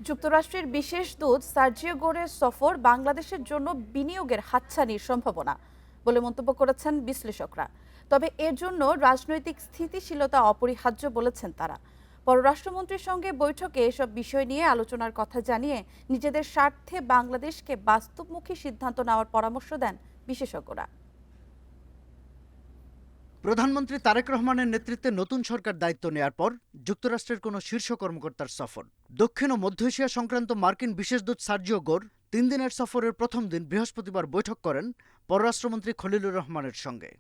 যুক্তরাষ্ট্রের বিশেষ দূত সার্জিও গোরের সফর বাংলাদেশের জন্য বিনিয়োগের হাতছানির সম্ভাবনা বলে মন্তব্য করেছেন বিশ্লেষকরা। তবে এর জন্য রাজনৈতিক স্থিতিশীলতা অপরিহার্য বলেছেন তারা। পররাষ্ট্রমন্ত্রীর সঙ্গে বৈঠকে এসব বিষয় নিয়ে আলোচনার কথা জানিয়ে নিজেদের স্বার্থে বাংলাদেশকে বাস্তবমুখী সিদ্ধান্ত নেওয়ার পরামর্শ দেন বিশেষজ্ঞরা। প্রধানমন্ত্রী তারেক রহমানের নেতৃত্বে নতুন সরকার দায়িত্ব নেয়ার পর যুক্তরাষ্ট্রের কোনো শীর্ষ কর্মকর্তার সফর। দক্ষিণ ও মধ্য এশিয়া সংক্রান্ত মার্কিন বিশেষ দূত সার্জিও গোর ৩ দিনের সফরের প্রথম দিন বৃহস্পতিবার বৈঠক করেন পররাষ্ট্রমন্ত্রী খলিলুর রহমানের সঙ্গে।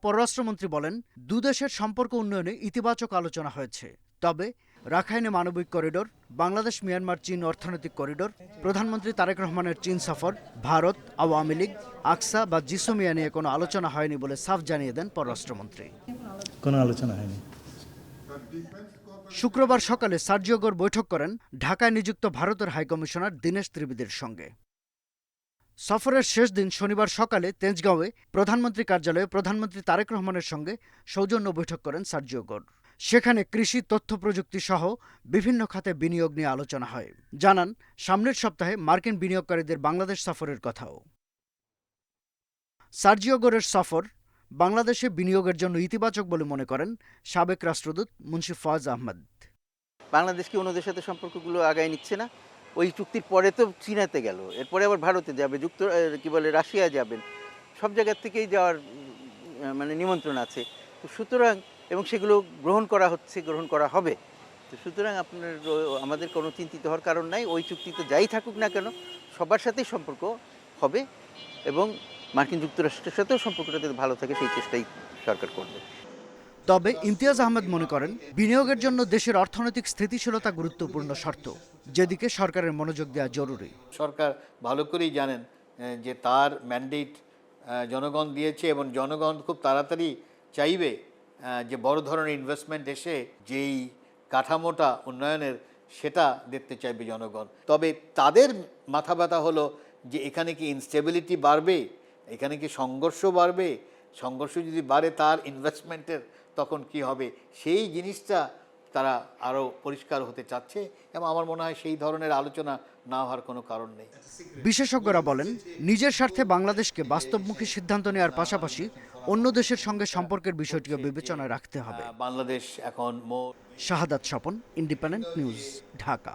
পররাষ্ট্রমন্ত্রী বলেন, দুদেশের সম্পর্ক উন্নয়নে ইতিবাচক আলোচনা হয়েছে। তবে রাখাইনে মানবিক করিডোর, বাংলাদেশ মিয়ানমার চীন অর্থনৈতিক করিডোর, প্রধানমন্ত্রী তারেক রহমানের চীন সফর, ভারত, আওয়ামী লীগ, আকসা বা জিসোমিয়া নিয়ে কোনো আলোচনা হয়নি বলে সাফ জানিয়ে দেন পররাষ্ট্রমন্ত্রী। কোনো আলোচনা হয়নি। শুক্রবার সকালে সার্জিও গোর বৈঠক করেন ঢাকায় নিযুক্ত ভারতের হাইকমিশনার দীনেশ ত্রিবেদীর সঙ্গে। সফরের শেষ দিন শনিবার সকালে তেজগাঁওয়ে প্রধানমন্ত্রী কার্যালয়ে প্রধানমন্ত্রী তারেক রহমানের সঙ্গে সৌজন্য বৈঠক করেন সার্জিও গোর। সেখানে কৃষি, তথ্য প্রযুক্তি সহ বিভিন্ন খাতে বিনিয়োগ নিয়ে আলোচনা হয়। জানান, সামনের সপ্তাহে মার্কিন বিনিয়োগকারীদের বাংলাদেশ সফরের কথাও। সার্জিও গোরের সফর বাংলাদেশে বিনিয়োগের জন্য ইতিবাচক বলে মনে করেন সাবেক রাষ্ট্রদূত মুন্সি ফয়েজ আহমদ। বাংলাদেশ কি অন্যদের সাথে সম্পর্কগুলো আগায় নিচ্ছে না? ওই চুক্তির পরে তো চীনাতে গেল, এরপরে আবার ভারতে যাবে, রাশিয়া যাবেন, সব জায়গার থেকেই যাওয়ার মানে নিমন্ত্রণ আছে। তো সুতরাং এবং সেগুলো গ্রহণ করা হচ্ছে, গ্রহণ করা হবে। তো সুতরাং আমাদের কোনো চিন্তিত হওয়ার কারণ নাই। ওই চুক্তিতে যাই থাকুক না কেন, সবার সাথেই সম্পর্ক হবে এবং মার্কিন যুক্তরাষ্ট্রের সাথেও সম্পর্কটা যাতে ভালো থাকে সেই চেষ্টাই সরকার করবে। তবে ইমতিয়াজ আহমেদ মনে করেন, বিনিয়োগের জন্য দেশের অর্থনৈতিক স্থিতিশীলতা গুরুত্বপূর্ণ শর্ত, যেদিকে সরকারের মনোযোগ দেওয়া জরুরি। সরকার ভালো করেই জানেন যে তার ম্যান্ডেট জনগণ দিয়েছে এবং জনগণ খুব তাড়াতাড়ি চাইবে যে বড় ধরনের ইনভেস্টমেন্ট এসে যেই কাঠামোটা উন্নয়নের সেটা দেখতে চাইবে জনগণ। তবে তাদের মাথা ব্যথা হলো যে এখানে কি ইনস্টেবিলিটি বাড়বে, এখানে কি সংঘর্ষ বাড়বে, সংঘর্ষ যদি বাড়ে তার ইনভেস্টমেন্টের তখন কি হবে, সেই জিনিসটা তারা আরও পরিষ্কার হতে চাচ্ছে এবং আমার মনে হয় সেই ধরনের আলোচনা না হওয়ার কোনো কারণ নেই। বিশেষজ্ঞরা বলেন, নিজের স্বার্থে বাংলাদেশকে বাস্তবমুখী সিদ্ধান্ত নেওয়ার পাশাপাশি অন্য দেশের সঙ্গে সম্পর্কের বিষয়টিও বিবেচনায় রাখতে হবে। বাংলাদেশ এখন শাহাদাত স্বপন, ইন্ডিপেন্ডেন্ট নিউজ, ঢাকা।